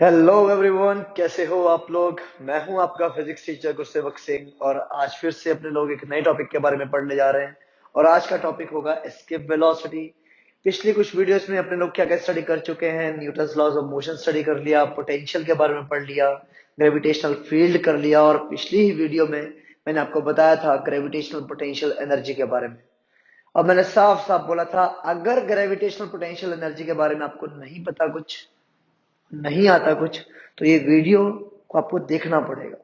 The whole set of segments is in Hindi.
हेलो एवरीवन, कैसे हो आप लोग। मैं हूं आपका फिजिक्स टीचर गुरसेवक सिंह और आज फिर से अपने लोग एक नए टॉपिक के बारे में पढ़ने जा रहे हैं। और आज का टॉपिक होगा एस्केप वेलोसिटी। पिछली कुछ वीडियोस में अपने लोग क्या क्या स्टडी कर चुके हैं। Newton's laws of motion study कर लिया, पोटेंशियल के बारे में पढ़ लिया, ग्रेविटेशनल फील्ड कर लिया और पिछली ही वीडियो में मैंने आपको बताया था ग्रेविटेशनल पोटेंशियल एनर्जी के बारे में। और मैंने साफ साफ बोला था अगर ग्रेविटेशनल पोटेंशियल एनर्जी के बारे में आपको नहीं पता, कुछ नहीं आता कुछ, तो ये वीडियो को आपको देखना पड़ेगा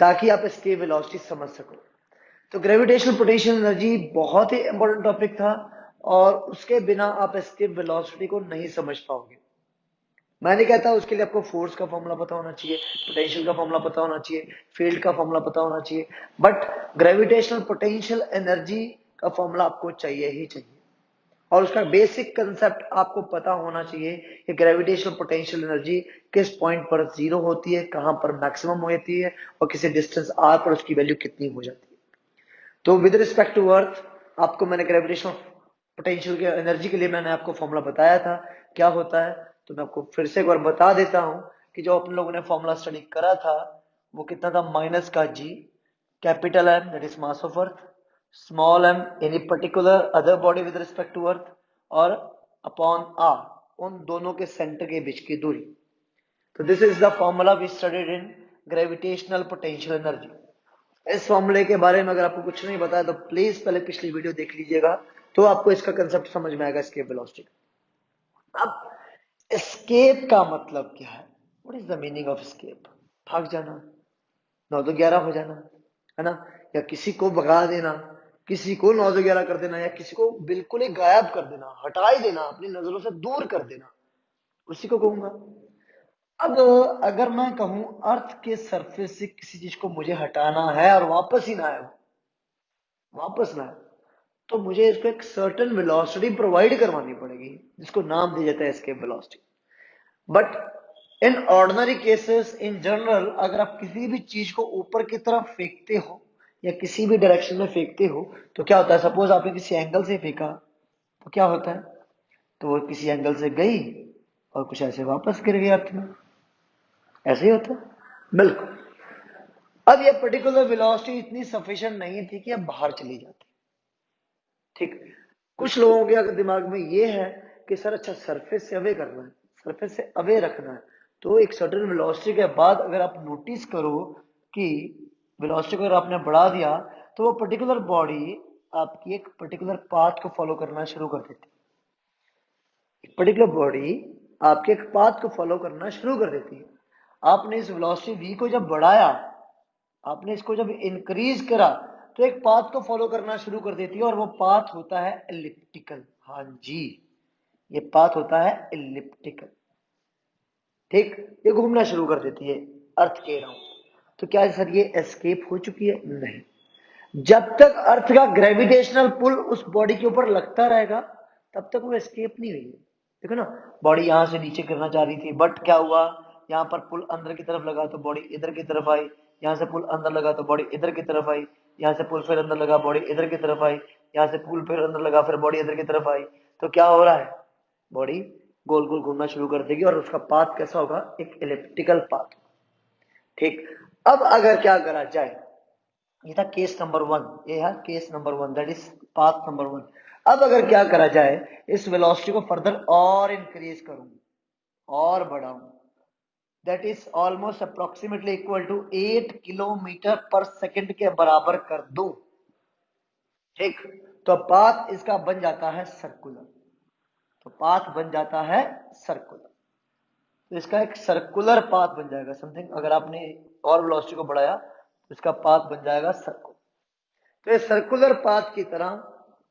ताकि आप इसकी वेलोसिटी समझ सको। तो ग्रेविटेशनल पोटेंशियल एनर्जी बहुत ही इंपॉर्टेंट टॉपिक था और उसके बिना आप इसके वेलोसिटी को नहीं समझ पाओगे। मैं नहीं कहता उसके लिए आपको फोर्स का फॉर्मूला पता होना चाहिए, पोटेंशियल का फॉर्मूला पता होना चाहिए, फील्ड का फॉर्मूला पता होना चाहिए, बट ग्रेविटेशनल पोटेंशियल एनर्जी का फॉर्मूला आपको चाहिए ही चाहिए। और उसका बेसिक कंसेप्ट आपको पता होना चाहिए कि ग्रेविटेशनल पोटेंशियल एनर्जी किस पॉइंट पर जीरो होती है, कहां पर मैक्सिमम होती है और किसी डिस्टेंस आर पर उसकी वैल्यू कितनी हो जाती है। तो विद रिस्पेक्ट टू अर्थ आपको मैंने ग्रेविटेशनल पोटेंशियल के एनर्जी के लिए मैंने आपको फॉर्मूला बताया था क्या होता है। तो मैं आपको फिर से एक बार बता देता हूं कि जो अपन लोगों ने फॉर्मूला स्टडी करा था वो कितना था, माइनस का G, capital M that is mass of earth, small m any particular other body with respect to earth, और अपॉन आर उन दोनों के सेंटर के बीच की दूरी। तो this is the formula we studied in gravitational potential energy. इस फॉर्मूले के बारे में अगर आपको कुछ नहीं पता है तो प्लीज पहले पिछली वीडियो देख लीजिएगा, तो आपको इसका कंसेप्ट समझ में आएगा एस्केप वेलोसिटी। अब एस्केप का मतलब क्या है, what is the meaning of escape? भाग जाना, 9 to 11 हो जाना, है ना, या किसी को भगा देना, किसी को 9 to 11 कर देना, या किसी को बिल्कुल ही गायब कर देना, हटा ही देना, अपनी नजरों से दूर कर देना, उसी को कहूंगा। अब अगर मैं कहूं अर्थ के सरफेस से किसी चीज को मुझे हटाना है और वापस ही ना आए, वापस ना आए, तो मुझे इसको एक सर्टेन वेलोसिटी प्रोवाइड करवानी पड़ेगी जिसको नाम दिया जाता है escape velocity. But in ordinary cases in general अगर आप किसी भी चीज को ऊपर की तरफ फेंकते हो या किसी भी डायरेक्शन में फेंकते हो तो क्या होता है, सपोज आपने किसी एंगल से फेंका तो क्या होता है, तो वो किसी एंगल से गई और कुछ ऐसे वापस गिर गई अर्थ में। ऐसे ही होता है बिल्कुल। अब ये पर्टिकुलर वेलोसिटी इतनी सफिशिएंट नहीं थी कि अब बाहर चली जाती। ठीक, कुछ लोगों के अगर दिमाग में ये है कि सर अच्छा सरफेस से अवे करना है, सरफेस से अवे रखना है, तो एक सर्टेन वेलोसिटी के बाद अगर आप नोटिस करो कि वेलोसिटी को अगर आपने बढ़ा दिया तो वो पर्टिकुलर बॉडी आपकी एक पर्टिकुलर पाथ को फॉलो करना शुरू कर देती है। एक पर्टिकुलर बॉडी आपके एक पाथ को फॉलो करना शुरू कर देती है। आपने इस वेलोसिटी v को जब बढ़ाया, आपने इसको जब इंक्रीज करा, तो एक पाथ को फॉलो करना शुरू कर देती है और वो पाथ होता है एलिप्टिकल। हाँ जी, ये पाथ होता है एलिप्टिकल। ठीक, ये घूमना शुरू कर देती है अर्थ के अराउंड। तो क्या सर ये एस्केप हो चुकी है? नहीं। जब तक अर्थ का ग्रेविटेशनल पुल उस बॉडी के ऊपर लगता रहेगा तब तक वो एस्केप नहीं हुई है। देखो ना, बॉडी यहां से नीचे गिरना चाह रही थी बट क्या हुआ, यहाँ पर पुल अंदर की तरफ लगा तो बॉडी इधर की तरफ आई, यहाँ से पुल अंदर लगा तो बॉडी इधर की तरफ आई, यहाँ से पुल फिर अंदर लगा बॉडी इधर की तरफ आई, यहाँ से पुल फिर अंदर लगा फिर बॉडी इधर की तरफ आई। तो क्या हो रहा है, बॉडी गोल गोल घूमना शुरू कर देगी और उसका पाथ कैसा होगा, एक इलिप्टिकल पाथ। ठीक, अब अगर क्या करा जाए, ये था केस नंबर 1, ये है case number 1 that is path number 1। अब अगर क्या करा जाए, इस वेलोसिटी को फर्दर और इंक्रीज करूं और बढ़ाऊं, that is almost approximately equal to 8 kilometre per second के बराबर कर दूं। ठीक, तो पाथ इसका बन जाता है सर्कुलर। तो पाथ बन जाता है सर्कुलर, तो इसका एक सर्कुलर पाथ बन जाएगा समथिंग। अगर आपने और वेलोसिटी को बढ़ाया तो इसका पाथ बन जाएगा सर्कुलर। तो ये सर्कुलर पाथ की तरह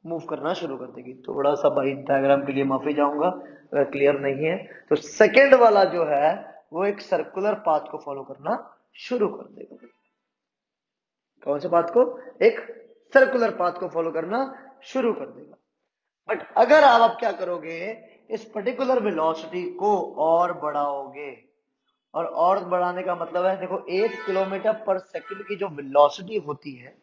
मूव करना शुरू कर देगी। थोड़ा सा भाई डायग्राम के लिए माफी चाहूंगा अगर क्लियर नहीं है। तो सेकेंड वाला जो है वो एक सर्कुलर पाथ को फॉलो करना शुरू कर देगा। कौन से पाथ को? एक सर्कुलर पाथ को फॉलो करना शुरू कर देगा। बट अगर आप क्या करोगे, इस पर्टिकुलर वेलोसिटी को और बढ़ाओगे, और बढ़ाने का मतलब है देखो 8 किलोमीटर पर सेकंड की जो वेलोसिटी होती है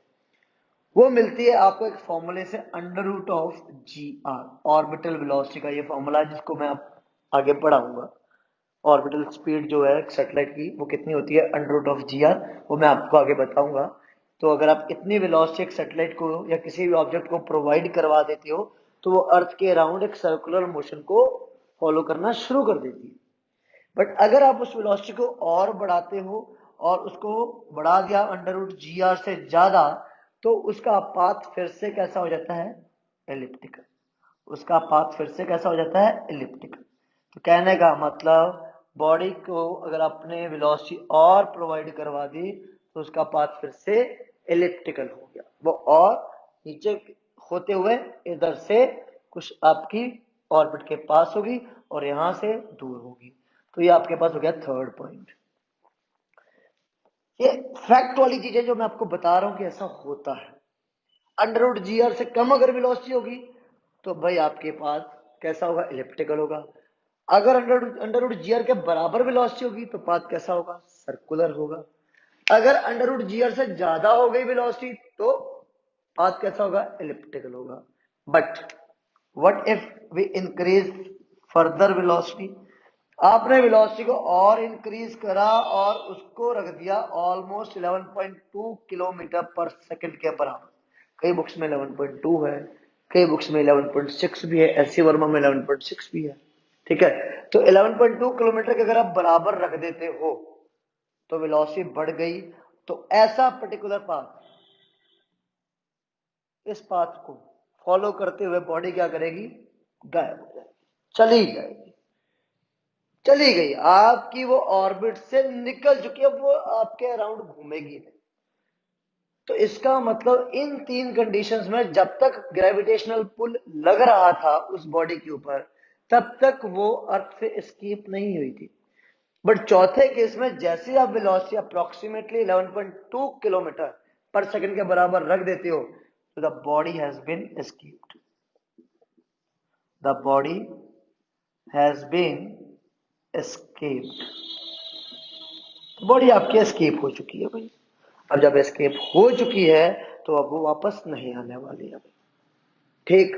वो मिलती है आपको एक फॉर्मूले से, under root of G R, orbital velocity का ये फॉर्मूला है जिसको मैं आप आगे पढ़ाऊंगा। ऑर्बिटल स्पीड जो है सैटेलाइट की वो कितनी होती है, √g r, वो मैं आपको आगे बताऊंगा। तो अगर आप इतनी वेलोसिटी एक सैटेलाइट को या किसी भी ऑब्जेक्ट को प्रोवाइड करवा देते हो तो वो अर्थ के अराउंड एक सर्कुलर मोशन को फॉलो करना शुरू कर देती है। बट अगर आप उस वेलोसिटी को और बढ़ाते हो और उसको बढ़ा दिया √g r से ज्यादा, तो उसका पाथ फिर से कैसा हो जाता है, एलिप्टिकल। उसका पाथ फिर से कैसा हो जाता है, एलिप्टिकल। तो कहने का मतलब बॉडी को अगर आपने वेलोसिटी और प्रोवाइड करवा दी तो उसका पाथ फिर से एलिप्टिकल हो गया, वो और नीचे होते हुए इधर से कुछ आपकी ऑर्बिट के पास होगी और यहां से दूर होगी। तो ये आपके पास हो गया थर्ड पॉइंट। ये फैक्ट वाली चीजें जो मैं आपको बता रहा हूं कि ऐसा होता है। √g r से कम अगर वेलोसिटी होगी तो भाई आपके पास कैसा होगा, इलिप्टिकल होगा। अगर √g r के बराबर वेलोसिटी होगी तो पाथ कैसा होगा, सर्कुलर होगा। अगर √g r से ज्यादा हो गई वेलोसिटी तो पाथ कैसा होगा, इलिप्टिकल होगा। But what if we increase further velocity, आपने वेलोसिटी को और इंक्रीज करा और उसको रख दिया ऑलमोस्ट 11.2 किलोमीटर पर सेकंड के बराबर। कई बुक्स में 11.2 है, कई बुक्स में 11.6 भी है, एससी वर्मा में 11.6 भी है। ठीक है, तो 11.2 किलोमीटर के अगर आप बराबर रख देते हो तो वेलोसिटी बढ़ गई, तो ऐसा पर्टिकुलर पाथ, इस पाथ को फॉलो करते हुए बॉडी क्या करेगी, गायब हो जाएगी, चली जाएगी, चली गई, आपकी वो ऑर्बिट से निकल चुकी है, वो आपके अराउंड घूमेगी नहीं। तो इसका मतलब इन तीन कंडीशंस में जब तक ग्रेविटेशनल पुल लग रहा था उस बॉडी के ऊपर तब तक वो अर्थ से एस्केप नहीं हुई थी। बट चौथे केस में जैसे आप velocity approximately 11.2 kilometre per second के बराबर रख देते हो तो the body has been escaped, the body has been escaped, body आपकी एस्केप हो चुकी है भाई। अब जब एस्केप हो चुकी है तो अब वो वापस नहीं आने वाली है भाई। ठीक,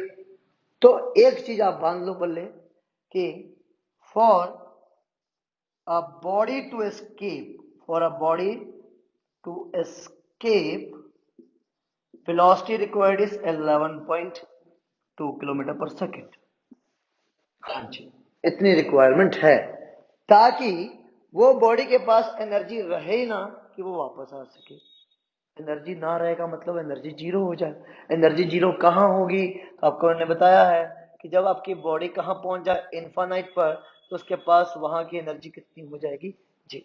तो एक चीज आप बांध लो बल्ले कि for a body to escape, for a body to escape velocity required is 11.2 kilometre per second. हाँ जी, इतनी रिक्वायरमेंट है ताकि वो बॉडी के पास एनर्जी रहे ही ना कि वो वापस आ सके। एनर्जी ना रहेगा मतलब एनर्जी जीरो हो जाए। एनर्जी जीरो कहाँ होगी, तो आपको मैंने बताया है कि जब आपकी बॉडी कहाँ पहुंच जाए, इन्फानाइट पर, तो उसके पास वहां की एनर्जी कितनी हो जाएगी जी।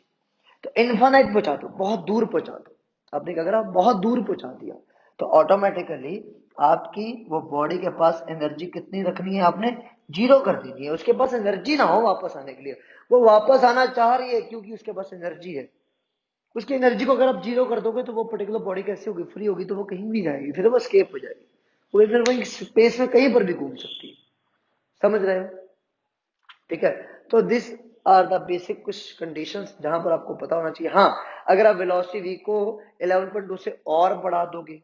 तो इन्फानाइट पहुंचा दो, बहुत दूर पहुंचा दो, आपने क्या करा, बहुत दूर पहुंचा दिया, तो ऑटोमेटिकली आपकी वो बॉडी के पास एनर्जी कितनी रखनी है, आपने जीरो कर देनी है। उसके पास एनर्जी ना हो वापस आने के लिए, वो वापस आना चाह रही है क्योंकि उसके पास एनर्जी है। उसकी एनर्जी को अगर आप जीरो कर दोगे तो वो पर्टिकुलर बॉडी कैसे होगी, फ्री होगी, तो वो कहीं भी जाएगी, फिर वो स्केप हो जाएगी, वो फिर वही स्पेस में कहीं पर भी घूम सकती है। समझ रहे हो, ठीक है। तो दिस आर द बेसिक कुछ कंडीशंस जहां पर आपको पता होना चाहिए। हाँ, अगर आप वेलोसिटी v को 11.2 से और बढ़ा दोगे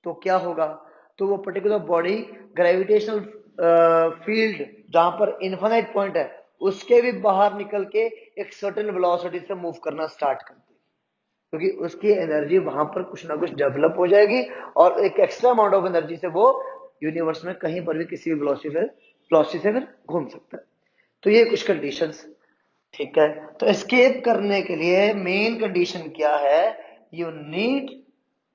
तो क्या होगा, तो वो पर्टिकुलर बॉडी ग्रेविटेशनल फील्ड जहां पर इन्फिनिट पॉइंट है उसके भी बाहर निकल के एक सर्टेन वेलोसिटी से मूव करना स्टार्ट कर देगी, क्योंकि उसकी एनर्जी वहां पर कुछ ना कुछ डेवलप हो जाएगी और एक एक्स्ट्रा अमाउंट ऑफ एनर्जी से वो यूनिवर्स में कहीं पर भी किसी भी वेलोसिटी से फिर घूम सकता है। तो ये कुछ कंडीशंस, ठीक है। तो एस्केप करने के लिए मेन कंडीशन क्या है, you need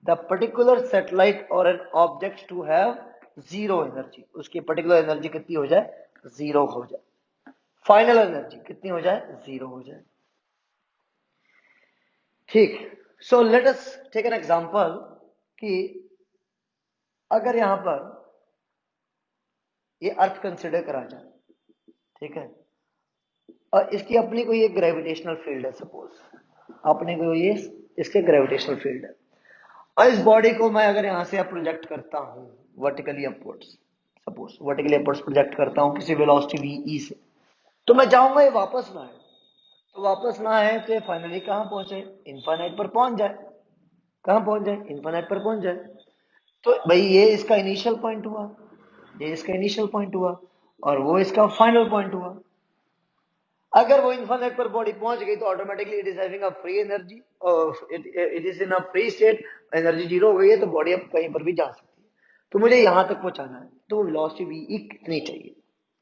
the particular satellite और an object to have zero energy, उसकी पर्टिकुलर एनर्जी कितनी हो जाए, जीरो हो जाए, फाइनल एनर्जी कितनी हो जाए, जीरो हो जाए। ठीक, so let us take an example कि अगर यहां पर ये अर्थ कंसिडर करा जाए, ठीक है, और इसकी अपनी कोई एक ग्रेविटेशनल फील्ड है, सपोज अपने को ये इसके ग्रेविटेशनल फील्ड है, और इस बॉडी को मैं अगर यहां से प्रोजेक्ट करता हूं vertically upwards, suppose vertically upwards project करता हूं किसी वेलोसिटी वी से, तो मैं चाहूंगा ये वापस ना आए, तो वापस ना आए तो ये फाइनली कहां पहुंचे, इनफाइनाइट पर पहुंच जाए। कहां पहुंच जाए, इनफाइनाइट पर पहुंच जाए। तो भाई ये इसका इनिशियल पॉइंट हुआ, ये इसका इनिशियल पॉइंट हुआ और वो इसका फाइनल पॉइंट हुआ। अगर वो इन्फिनिट पर बॉडी पहुंच गई तो automatically it is having a free energy, it is in a free state, energy zero हो गई है तो बॉडी अब कहीं पर भी जा सकती है। तो मुझे यहां तक पहुंचाना है तो वेलोसिटी वी कितनी चाहिए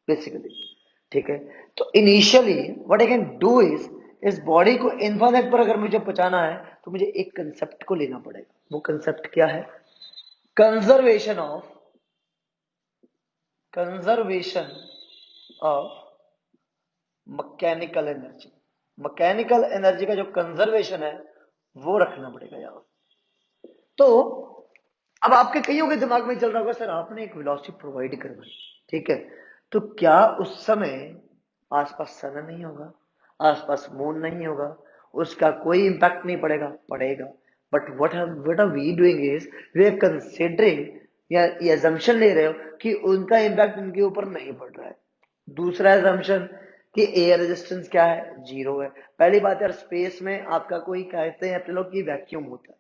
बेसिकली, ठीक है। तो initially what I can do is, इस बॉडी को इन्फिनिट पर अगर मुझे पहुंचाना है तो मुझे एक कंसेप्ट को लेना पड़ेगा। वो कंसेप्ट क्या है? Conservation of mechanical energy. Mechanical energy का जो कंजर्वेशन है वो रखना पड़ेगा यार। तो अब आपके कईयों के दिमाग में चल रहा होगा, सर आपने एक वेलोसिटी प्रोवाइड करवाई, ठीक है, तो क्या उस समय आसपास सन नहीं होगा, आसपास मून नहीं होगा, उसका कोई इंपैक्ट नहीं पड़ेगा? पड़ेगा। But what are we doing is, we are considering या ये assumption ले रहे हो कि उनका इंपैक्ट उनके ऊपर नहीं पड़ रहा है। दूसरा assumption कि एयर रेजिस्टेंस क्या है? जीरो है। पहली बात यार, स्पेस में आपका कोई कहते हैं अपने लोग कि वैक्यूम होता है,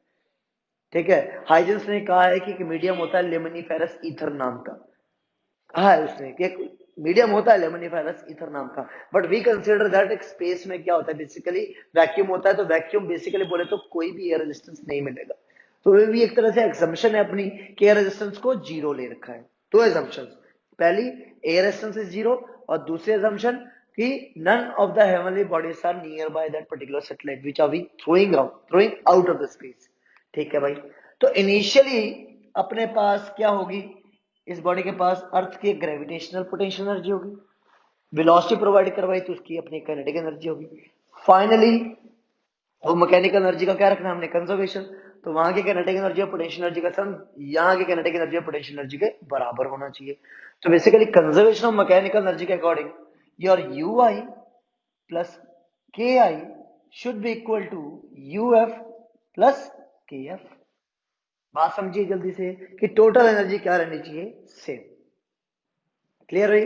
ठीक है। हाइजेंस ने कहा है कि मीडियम होता है लेमनिफेरस ईथर नाम का, कहा है उसने कि एक मीडियम होता है लेमनिफेरस ईथर नाम का। बट वी कंसीडर दैट एक स्पेस में क्या होता है, बेसिकली वैक्यूम होता है। तो वैक्यूम बेसिकली बोले तो कोई भी एयर रेजिस्टेंस नहीं मिलेगा। तो ये भी एक तरह से एग्जम्पशन है अपनी कि एयर रेजिस्टेंस को जीरो ले रखा है। दो एग्जम्पशन, पहली एयर रेजिस्टेंस इज जीरो, और दूसरी एग्जम्पशन कि none of the heavenly bodies are near by that particular satellite which are we throwing out of the space, ठीक है भाई। तो इनिशियली अपने पास क्या होगी, इस बॉडी के पास अर्थ की ग्रेविटेशनल पोटेंशियल एनर्जी होगी, वेलोसिटी प्रोवाइड करवाई तो उसकी अपनी काइनेटिक एनर्जी होगी। फाइनली वो मैकेनिकल एनर्जी का क्या रखना हमने, कंजर्वेशन। तो वहां की काइनेटिक एनर्जी और पोटेंशियल एनर्जी का सम यहाँ की काइनेटिक एनर्जी और पोटेंशियल एनर्जी के बराबर होना चाहिए। तो basically conservation of mechanical energy के according your U I plus K I should be equal to U F plus K F. बात समझिए जल्दी से कि टोटल एनर्जी क्या रहनी चाहिए, सेम। क्लियर रही?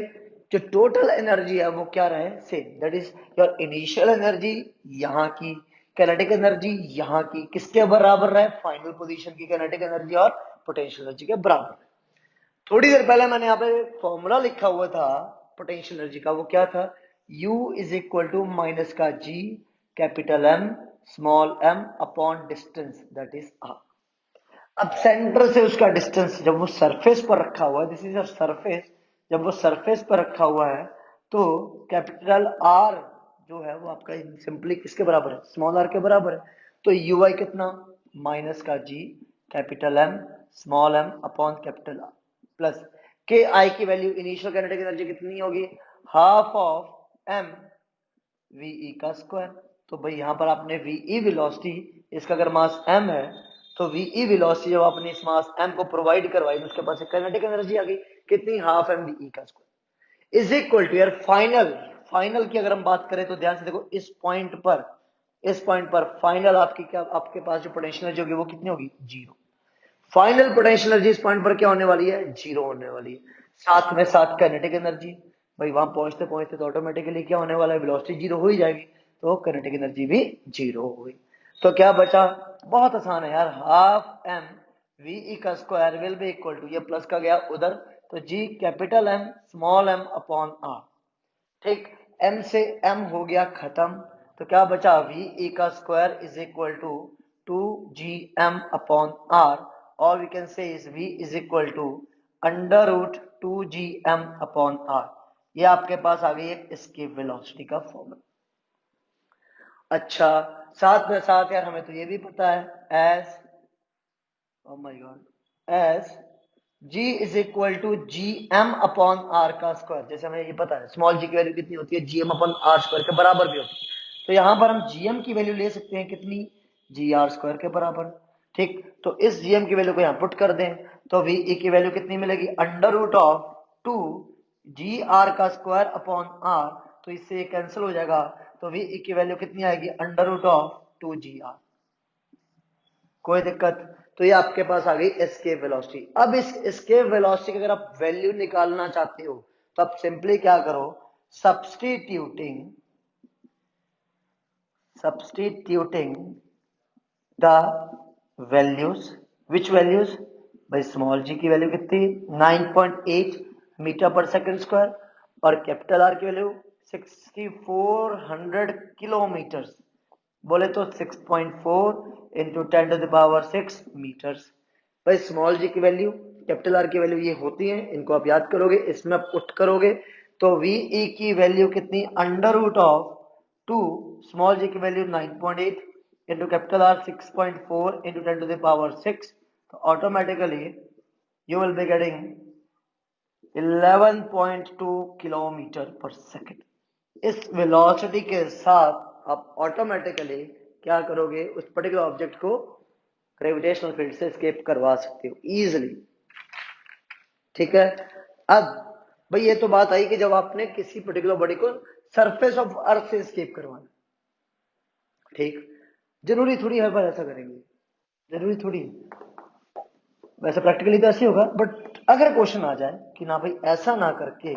जो टोटल एनर्जी है वो क्या रहे, same. That is your initial energy यहाँ की, काइनेटिक एनर्जी यहाँ की, किसके बराबर रहे, फाइनल पोजीशन की काइनेटिक एनर्जी और पोटेंशियल एनर्जी के बराबर। थोड़ी देर पहले मैंने यहाँ पे फॉर्मूला लिखा हुआ था पोटेंशियल एनर्जी का, वो क्या था, U is equal to minus का G capital M small m upon distance that is R। अब सेंटर से उसका डिस्टेंस जब वो सरफेस पर रखा हुआ है, दिस इज अ सरफेस, जब वो सरफेस पर रखा हुआ है तो कैपिटल आर जो है वो आपका सिंपली किसके बराबर है, स्मॉल आर के बराबर है। तो यू आई कितना, माइनस का G capital M small M upon capital R plus K I की वैल्यू इनिशियल काइनेटिक एनर्जी कितनी होगी, हाफ ऑफ एम वीई का स्क्वायर। तो भाई यहां पर आपने वीई वेलोसिटी, इसका अगर मास m है तो वीई वेलोसिटी जब आपने इस मास m को प्रोवाइड करवाई तो उसके पास काइनेटिक एनर्जी आ गई कितनी, हाफ एम वीई का स्क्वायर इज इक्वल टू यार फाइनल की अगर हम बात करें तो ध्यान से देखो, इस पॉइंट पर फाइनल आपकी क्या, आपके पास जो पोटेंशियल एनर्जी होगी वो कितनी होगी, जीरो। फाइनल पोटेंशियल एनर्जी इस पॉइंट पर क्या होने वाली है, जीरो होने वाली है। साथ में साथ काइनेटिक एनर्जी, भाई वहां पहुंचते पहुंचते तो ऑटोमेटिकली क्या होने वाला है, वेलोसिटी जीरो हो ही जाएगी, तो काइनेटिक एनर्जी भी जीरो हो गई। तो क्या बचा, बहुत आसान है यार, हाफ एम वी का square will be equal to, ये प्लस का गया उधर, तो G capital M small M upon R, ठीक। m से m हो गया खत्म, तो क्या बचा, वी का square is equal to 2gm upon r, और we can say is v is equal to under root 2gm upon r। ये आपके पास आ गई एक इसकी वेलोसिटी का फॉर्मूला। अच्छा, साथ में साथ यार हमें तो ये भी पता है as, oh my god, as g is equal to G M upon R का स्क्वायर। जैसे हमें ये पता है स्मॉल g की वैल्यू कितनी होती है, G M upon R square के बराबर भी होती है। तो यहां पर हम gm की वैल्यू ले सकते हैं कितनी, जी आर स्क्वायर के बराबर, ठीक। तो इस gm की वैल्यू को यहाँ पुट कर दें तो वी की वैल्यू कितनी मिलेगी, under root of 2 G R का स्क्वायर अपॉन आर, तो इससे कैंसिल हो जाएगा, तो वी की वैल्यू कितनी आएगी, अंडर रूट ऑफ 2gr। कोई दिक्कत? तो ये आपके पास आ गई एस्केप वेलोसिटी। अब इस एस्केप वेलोसिटी की अगर आप वैल्यू निकालना चाहते हो तो आप सिंपली क्या करो, substituting the values, which values, भाई स्मॉल जी की वैल्यू कितनी, 9.8 मीटर पर सेकंड स्क्वायर, और कैपिटल आर की वैल्यू 6400 किलोमीटर, बोले तो 6.4 इंटू 10⁻6 मीटर्स। भाई स्मॉल जी की वैल्यू कैपिटल आर की वैल्यू ये होती है, इनको आप याद करोगे, इसमें आप पुट करोगे तो वीई की वैल्यू कितनी, अंडर रूट ऑफ 2 स्मॉल जी की value 9.8 into capital R 6.4 into 10⁻6, तो automatically you will be getting 11.2 kilometre per second. इस वेलोसिटी के साथ आप ऑटोमेटिकली क्या करोगे, उस पर्टिकुलर ऑब्जेक्ट को ग्रेविटेशनल फील्ड से एस्केप करवा सकते हो इजीली। ठीक है, अब भाई ये तो बात आई कि जब आपने किसी पर्टिकुलर बॉडी को सरफेस ऑफ अर्थ से एस्केप करवाना, ठीक, जरूरी थोड़ी हर बार ऐसा करेंगे, जरूरी थोड़ी, वैसे प्रैक्टिकली तो ऐसे होगा, बट अगर क्वेश्चन आ जाए कि ना भाई ऐसा ना करके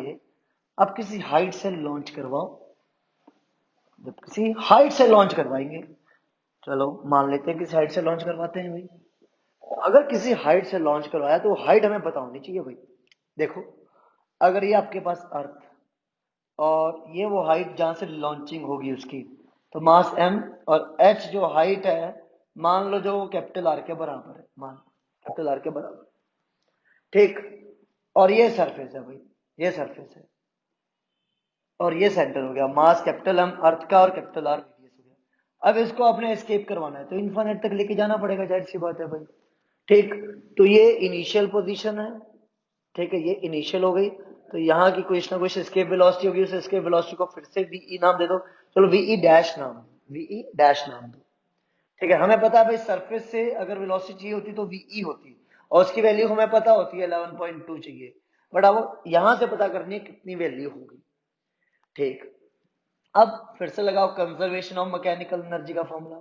आप किसी हाइट से लॉन्च करवाओ, जब किसी हाइट से लॉन्च करवाएंगे, चलो मान लेते हैं किसी हाइट से लॉन्च करवाते हैं भाई, अगर किसी हाइट से लॉन्च करवाया तो हाइट हमें पता होनी चाहिए भाई। देखो अगर ये आपके पास अर्थ और ये वो हाइट जहां से लॉन्चिंग होगी उसकी, तो मास m और h जो हाइट है मान लो जो कैपिटल आर के बराबर है, मान कैपिटल आर के बराबर, ठीक, और ये सरफेस है भाई, ये सरफेस है और ये सेंटर हो गया, मास कैपिटल एम अर्थ का और कैपिटल आर रेडियस हो गया। अब इसको आपने एस्केप करवाना है तो इन्फिनिट तक लेके जाना पड़ेगा, जाहिर सी बात है भाई, ठीक, तो ये इनिशियल पोजीशन है, ठीक है, ये इनिशियल हो गई, तो यहाँ की कुछ ना कुछ एस्केप वेलोसिटी होगी, उस एस्केप वेलोसिटी को फिर से वीई नाम दे दो, चलो वीई डैश नाम, वीई डैश नाम दो, ठीक है, हमें पता है भाई सरफेस से अगर वेलोसिटी चाहिए होती तो वीई होती और उसकी वैल्यू हमें पता होती है 11.2 चाहिए, बट अब यहां से पता करनी है कितनी वैल्यू होगी, ठीक। अब फिर से लगाओ कंजर्वेशन ऑफ मैकेनिकल एनर्जी का फॉर्मूला,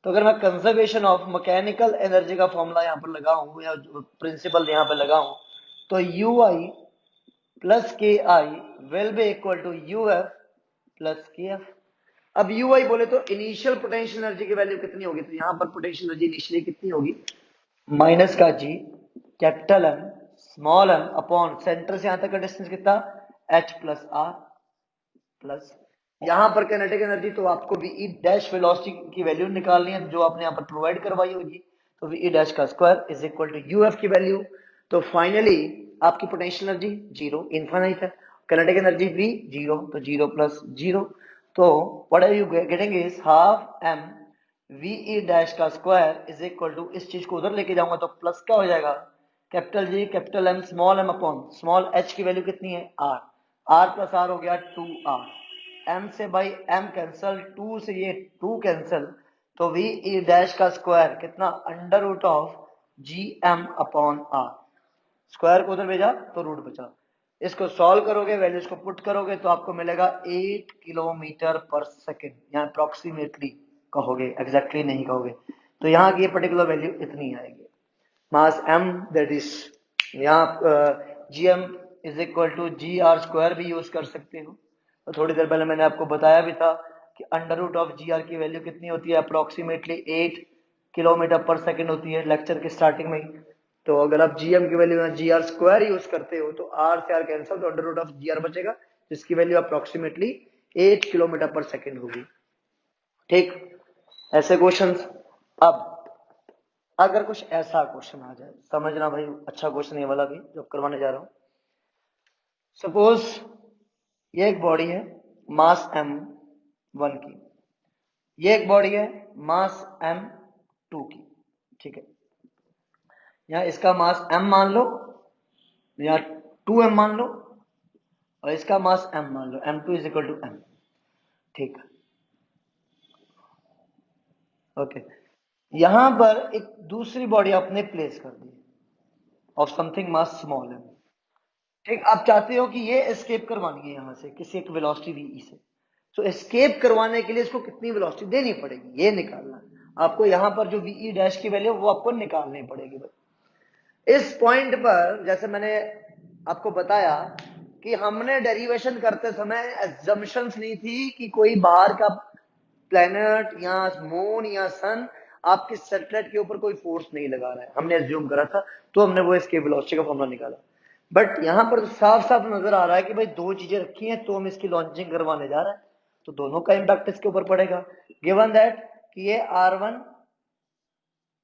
तो अगर मैं कंजर्वेशन ऑफ मैकेनिकल एनर्जी का फॉर्मूला यहाँ पर लगाऊं या प्रिंसिपल यहाँ पर लगाऊं, तो you I plus K I will be equal to U F plus K F. अब यू आई बोले तो इनिशियल पोटेंशियल एनर्जी की वैल्यू कितनी होगी, तो यहाँ पर पोटेंशियल एनर्जी इनिशियली कितनी होगी, माइनस का G capital M small M upon centre से यहां तक का डिस्टेंस कितना, एच प्लस आर प्लस यहां पर काइनेटिक एनर्जी, तो आपको वीई डैश वेलोसिटी की वैल्यू निकालनी है जो आपने यहां पर प्रोवाइड करवाई होगी, तो वीई डैश का square is equal to U F की वैल्यू, तो फाइनली आपकी पोटेंशियल एनर्जी जीरो इनफाइनाइट है, काइनेटिक एनर्जी भी जीरो, तो जीरो प्लस जीरो, तो what are you getting is half M V E dash का स्क्वायर इज इक्वल टू, इस चीज को उधर लेके जाऊंगा तो प्लस क्या हो जाएगा, capital G capital M small M upon small H की वैल्यू कितनी है आर, आर प्लस आर हो गया 2r, m से बाई m कैंसल, 2 से ये 2 कैंसल, तो v e डैश का स्क्वायर कितना, under root of G M upon R, square को उधर भेजा तो रूट बचा, इसको सॉल्व करोगे वैल्यूज को पुट करोगे तो आपको मिलेगा 8 किलोमीटर पर सेकेंड, यहाँ अप्रोक्सीमेटली कहोगे, एग्जैक्टली नहीं कहोगे, तो यहाँ की पर्टिकुलर वैल्यू इतनी आएगी, मास m दैट इज, यहाँ G M is equal to G R square भी यूज कर सकते हो, तो थोड़ी देर पहले मैंने आपको बताया भी था कि under root of G R की वैल्यू कितनी होती है, अप्रोक्सीमेटली 8 किलोमीटर पर सेकेंड होती है लेक्चर के स्टार्टिंग में ही, तो अगर आप जीएम की value G R square use करते हो तो आर से आर कैंसल, तो under root of G R बचेगा जिसकी value approximately 8 kilometre per second होगी, ठीक, ऐसे क्वेश्चंस। अब अगर कुछ ऐसा क्वेश्चन आ जाए, समझना भाई अच्छा क्वेश्चन ये वाला भी जो करवाने जा रहा हूं, सपोज ये एक बॉडी है मास m1 की, ये एक बॉडी है मास m2 की, ठीक है, यहाँ इसका मास m मान लो, यहाँ 2m मान लो और इसका मास m मान लो, m2 is equal to m, ठीक, ओके, यहां पर एक दूसरी बॉडी आपने प्लेस कर दी of something mass small m, ठीक, आप चाहते हो कि ये एस्केप करवानी है यहां से किसी एक वेलोसिटी वी से, तो एस्केप करवाने के लिए इसको कितनी वेलोसिटी देनी पड़ेगी ये निकालना है आपको, यहां पर जो वी डैश की वैल्यू वो आपको निकालनी पड़ेगी भाई। इस पॉइंट पर जैसे मैंने आपको बताया कि हमने डेरिवेशन करते समय एजम्पशंस नहीं थी कि कोई बाहर का प्लेनेट या मून या सन आपके सैटेलाइट के ऊपर कोई फोर्स नहीं लगा रहा है, हमने एज्यूम करा था, तो हमने वो एस्केप वेलोसिटी का फॉर्मूला निकाला। बट यहाँ पर साफ साफ नजर आ रहा है कि भाई दो चीजें रखी हैं तो हम इसकी लॉन्चिंग करवाने जा रहे हैं, तो दोनों का इम्पैक्ट इसके ऊपर पड़ेगा। गिवन दैट कि ये R1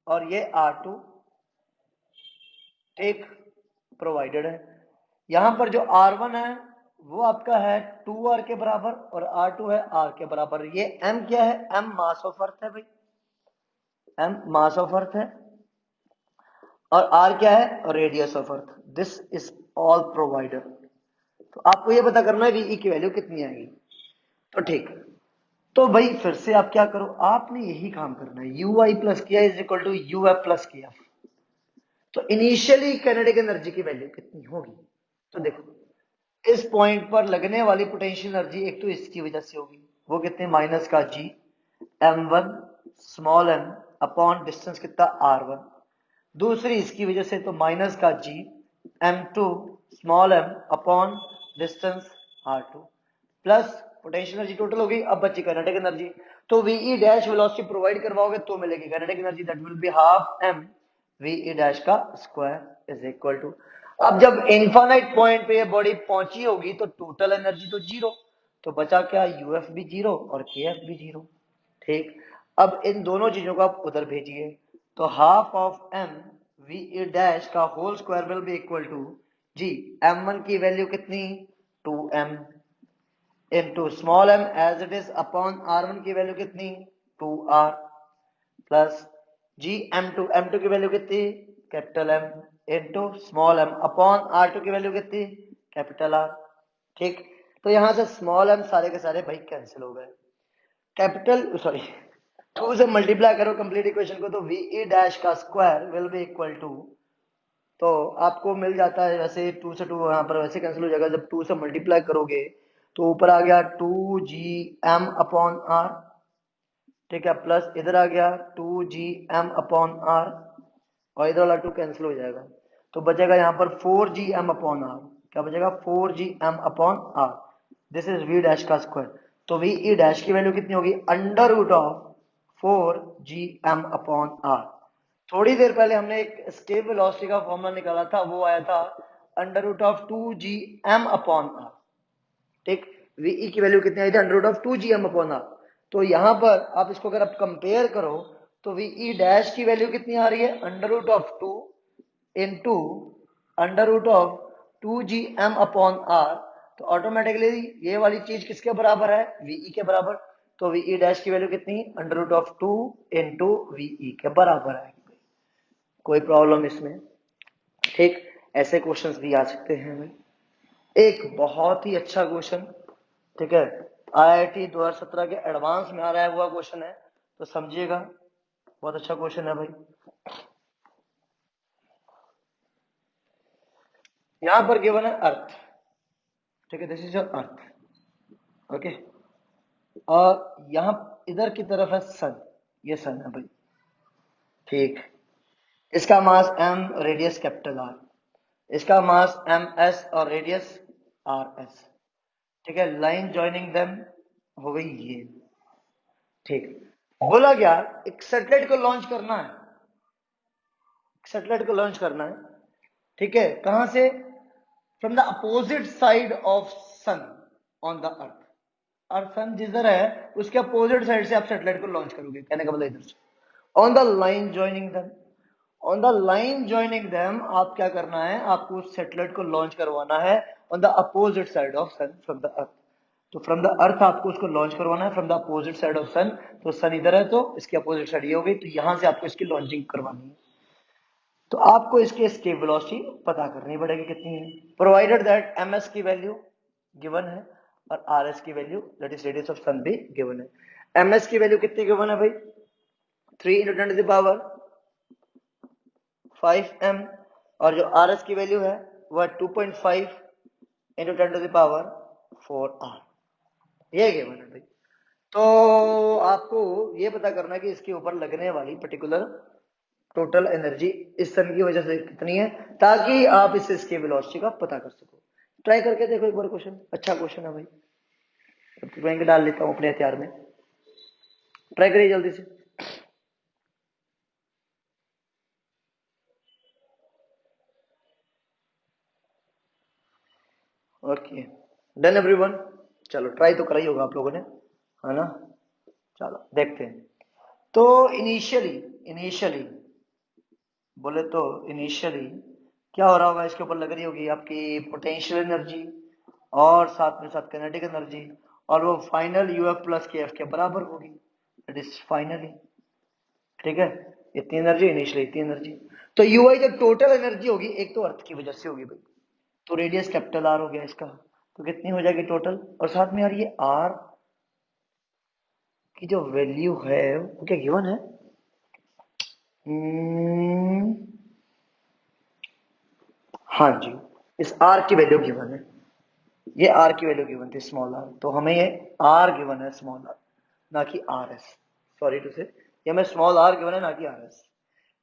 और ये R2 एक प्रोवाइडेड है। यहां पर जो R1 है वो आपका है 2R के बराबर और R2 है R के बराबर। ये M क्या है? M मास ऑफ अर्थ है भाई, M मास ऑफ अर्थ है, और R क्या है? Radius of earth. This is all provider. तो आपको ये पता करना है वीई की वैल्यू कितनी आएगी। तो ठीक, तो भाई फिर से आप क्या करो, आपने यही काम करना है, यू आई प्लस किया is equal to U F plus किया। तो इनिशियली काइनेटिक एनर्जी की वैल्यू कितनी होगी? तो देखो इस पॉइंट पर लगने वाली पोटेंशियल एनर्जी एक तो इसकी वजह से होगी, वो कितने? माइनस का जी m1 small m upon distance कितना r1। दूसरी इसकी वजह से तो माइनस का जी m2 small m upon distance r2 plus potential energy total होगी। अब बची काइनेटिक एनर्जी, तो वीई डैश वेलोसिटी प्रोवाइड करवाओगे तो मिलेगी kinetic energy, that will be half m VE dash का स्क्वायर इज इक्वल टू। अब जब इनफाइनाइट पॉइंट पे ये बॉडी पहुंची होगी तो टोटल एनर्जी तो जीरो, तो बचा क्या? यूएफ भी जीरो और केएफ भी जीरो। ठीक, अब इन दोनों चीजों को आप उधर भेजिए, तो half of m V dash का whole square will be equal to G m1 की वैल्यू कितनी? 2m into small m as it is upon r1 की वैल्यू कितनी? 2r प्लस जी m2 की वैल्यू कितनी? Capital M into small m upon r2 की वैल्यू कितनी? Capital R। ठीक, तो यहां से स्मॉल m सारे के सारे भाई कैंसिल हो गए, कैपिटल सॉरी 2 से मल्टीप्लाई करो कंप्लीट इक्वेशन को, तो वी डैश का square will be equal to, तो आपको मिल जाता है वैसे 2 से 2 यहाँ पर वैसे कैंसिल हो जाएगा, जब 2 से मल्टीप्लाई करोगे तो ऊपर आ गया 2gm अपॉन r, ठीक है, प्लस इधर आ गया 2gm अपॉन r और इधर वाला 2 कैंसिल हो जाएगा, तो बचेगा यहाँ पर 4gm अपॉन r। क्या बचेगा? 4gm upon r। This is v dash का स्क्वायर, तो v e डैश की वैल्यू कितनी होगी? Under root of 4gm upon r। थोड़ी देर पहले हमने एक एस्केप वेलोसिटी का फॉर्मूला निकाला था, वो आया था under root of 2gm upon r। ठीक, वीई की वैल्यू कितनी आई थी? Under root of 2gm upon r। तो यहां पर आप इसको अगर आप कंपेयर करो तो वीई डैश की वैल्यू कितनी आ रही है? Under root of 2 into under root of 2gm upon r। तो ऑटोमेटिकली ये वाली चीज किसके बराबर है? वीई के बराबर। तो वीई डैश की वैल्यू कितनी? Under root of 2 into V E के बराबर है। कोई प्रॉब्लम इसमें? ठीक, ऐसे क्वेश्चंस भी आ सकते हैं हमें। एक बहुत ही अच्छा क्वेश्चन, ठीक है, आईआईटी 2017 के एडवांस में आ रहा है हुआ क्वेश्चन है, तो समझिएगा, बहुत अच्छा क्वेश्चन है भाई। यहां पर गिवन है अर्थ, ठीक है, this is your earth, okay, और यहां इधर की तरफ है सन, ये सन है भाई, ठीक, इसका mass m, radius capital R, इसका मास ms और रेडियस RS, ठीक है, लाइन ज्वाइनिंग देम हो गई ये। ठीक, बोला गया एक सैटेलाइट को लॉन्च करना है, सैटेलाइट को लॉन्च करना है, ठीक है, कहां से? From the opposite side of sun on the earth. और सन जिधर है उसके अपोजिट साइड से आप सैटेलाइट को लॉन्च करोगे, कहने का मतलब इधर से। On the line joining them, on the line joining them आप क्या करना है? आपको उस सैटेलाइट को लॉन्च करवाना है on the opposite side of sun from the earth. तो फ्रॉम द अर्थ आपको उसको लॉन्च करवाना है from the opposite side of sun, तो सन इधर है तो इसकी अपोजिट साइड ये हो गई, तो यहां से आपको इसकी लॉन्चिंग करवानी है। तो आपको इसके एस्केप वेलोसिटी पता करनी पड़ेगी कितनी है, प्रोवाइडेड दैट ms की वैल्यू गिवन है और rs की value that is radius of sun भी गिवन है। ms की वैल्यू कितनी गिवन है भाई? 3 × 10⁵ m, और जो rs की वैल्यू है वह 2.5 × 10⁴r, ये गिवन है भाई। तो आपको ये पता करना है कि इसके ऊपर लगने वाली पर्टिकुलर टोटल एनर्जी इस सन की वजह से कितनी है, ताकि आप इस इसके वेलोसिटी का पता कर सको। ट्राई करके देखो एक बार क्वेश्चन, अच्छा क्वेश्चन है भाई, बैंक डाल लेता हूं अपने हथियार में, ट्राई करिए जल्दी से। Done everyone? चलो ट्राई तो करा ही होगा आप लोगों ने, है ना? चलो देखते हैं। तो इनिशियली बोले तो इनिशियली क्या हो रहा होगा, इसके ऊपर लग रही होगी आपकी पोटेंशियल एनर्जी और साथ में साथ काइनेटिक एनर्जी, और वो final UF plus K F के बराबर होगी, दैट इज फाइनली। ठीक है, इतनी एनर्जी इनिशियली, इतनी एनर्जी। तो यूआई जब टोटल एनर्जी होगी, एक तो अर्थ की वजह से होगी भाई, तो रेडियस कैपिटल आर हो गया इसका, तो कितनी हो जाएगी टोटल? और साथ में यार ये आर की जो वैल्यू है वो क्या गिवन है? हाँ जी, इस आर की वैल्यू गिवन है, ये आर की वैल्यू गिवन थी स्मॉल आर, तो हमें ये आर गिवन है स्मॉल आर, ना कि आर एस, सॉरी टू से, ये हमें स्मॉल आर गिवन है ना कि आर एस।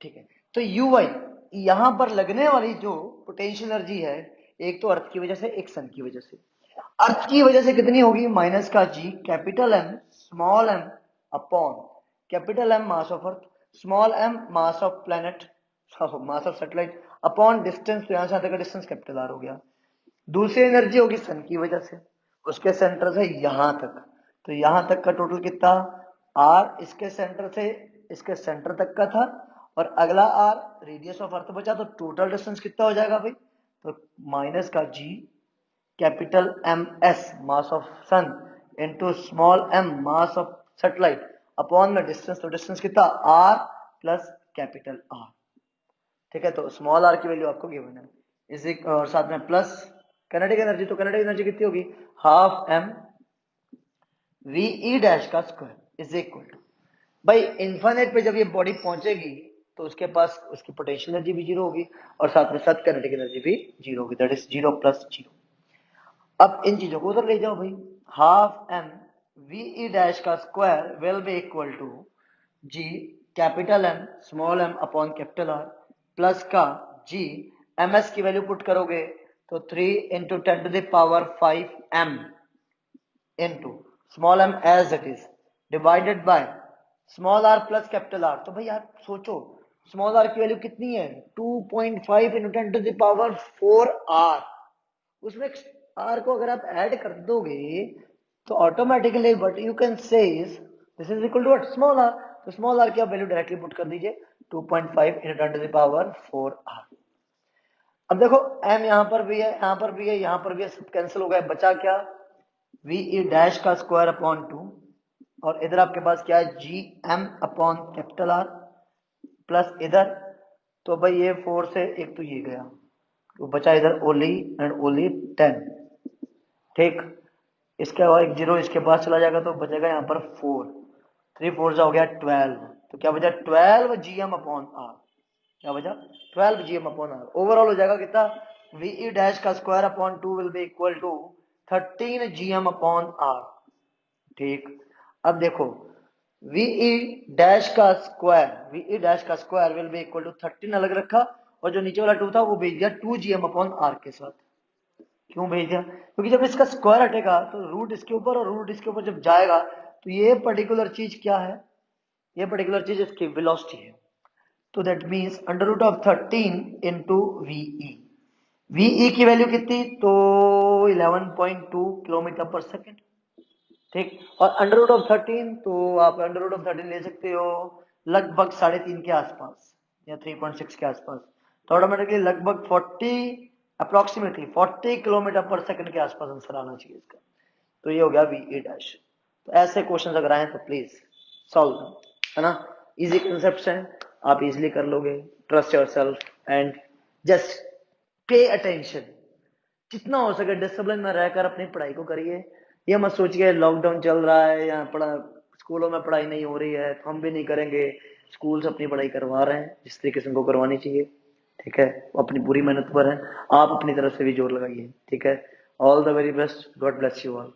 ठीक है, तो यू वाई यहां पर लगने वाली जो पोटेंशियल एनर्जी है, एक तो अर्थ की वजह से, एक सन की वजह से। अर्थ की वजह से कितनी होगी? माइनस का G capital M small M upon capital M mass of earth, small m mass of planet, mass of satellite, upon distance, तो यहां से आता का डिस्टेंस कैपिटल आर हो गया। दूसरी एनर्जी होगी सन की वजह से, उसके सेंटर से यहां तक, तो यहां तक का टोटल कितना? आर इसके सेंटर से इसके सेंटर तक का था, और अगला आर रेडियस ऑफ अर्थ बचा, तो टोटल डिस्टेंस कितना हो जाएगा भाई? तो माइनस का G capital M S mass of sun into small m mass of satellite upon में डिस्टेंस, तो डिस्टेंस कितना? R plus capital R. ठीक है, तो स्मॉल आर की वैल्यू आपको गिवन है, इस और साथ में प्लस काइनेटिक एनर्जी, तो काइनेटिक एनर्जी कितनी होगी? Half m V E dash का स्क्वायर इज इक्वल टू, भाई इन्फाइनाइट पे जब ये बॉडी पहुंचेगी तो उसके पास उसकी पोटेंशियल एनर्जी भी जीरो होगी, और साथ में साथ काइनेटिक एनर्जी भी जीरो होगी, that is zero plus zero. अब इन चीजों को उधर ले जाओ भाई, half m V E dash का square will be equal to G capital M small M upon capital R plus का जी एम एस की वैल्यू पुट करोगे तो 3 into 10⁵ into small m as it is divided by small r plus capital R. तो भाई आप सोचो स्मॉल आर की वैल्यू कितनी है? 2.5 इंटू 10⁴ आर, उसमें आर को अगर आप ऐड कर दोगे तो automatically what you can say is this is equal to what? Small R. तो स्मॉल आर की आप वैल्यू डायरेक्टली पुट कर दीजिए 2.5 इंटू 10⁴ आर। अब देखो m यहां पर भी है, यहां पर भी है, यहां पर भी है, सब कैंसिल हो गए, बचा क्या? वी ई डैश का स्क्वायर अपॉन 2, और इधर आपके पास क्या है? G M upon capital R plus इधर, तो भाई ये 4 से एक तो ये गया, तो बचा इधर ओनली एंड ओनली 10। ठीक, इसके बाद एक जीरो इसके पास चला जाएगा तो बचेगा यहाँ पर 4, 3 4 हो गया 12, तो क्या बचा? 12 जी एम अपॉन आर, क्या बचा? 12 G M upon R. Overall हो जाएगा कितना? वी ई डैश का square upon 2 will be equal to 13 G M upon R. ठीक, अब देखो वीई डैश का square will be equal to 13 अलग रखा, और जो नीचे वाला 2 था वो भेज दिया 2 जी एम अपॉन आर के साथ। क्यों भेज दिया? क्योंकि जब इसका स्क्वायर हटेगा तो रूट इसके ऊपर, और रूट इसके ऊपर जब जाएगा तो ये पर्टिकुलर चीज क्या है? ये पर्टिकुलर चीज इसकी वेलोसिटी है, तो that means under root of 13 into V E. V E की वैल्यू कितनी? तो 11.2 किलोमीटर पर सेकेंड। ठीक, और अंडर रूट ऑफ 13, तो आप अंडर रूट ऑफ 13 ले सकते हो लगभग 3.5 के आसपास या 3.6 के आसपास, तो ऑटोमेटिकली लगभग 40 अप्रोक्सीमेटली 40 किलोमीटर पर सेकंड के आसपास आंसर आना चाहिए इसका। तो ये हो गया वी ए डैश। तो ऐसे क्वेश्चन अगर आए तो प्लीज सॉल्व दम, है ना? इजी कंसेप्ट हैं, आप इजीली कर लोगे, trust yourself and just pay attention, जितना हो सके डिसिप्लिन में रहकर अपनी पढ़ाई को करिए। ये मत सोचिए लॉकडाउन चल रहा है या स्कूलों में पढ़ाई नहीं हो रही है तो हम भी नहीं करेंगे, स्कूल से अपनी पढ़ाई करवा रहे हैं जिस तरीके से उनको करवानी चाहिए। ठीक है, वो अपनी पूरी मेहनत पर है, आप अपनी तरफ से भी जोर लगाइए। ठीक है, all the very best, God bless you all.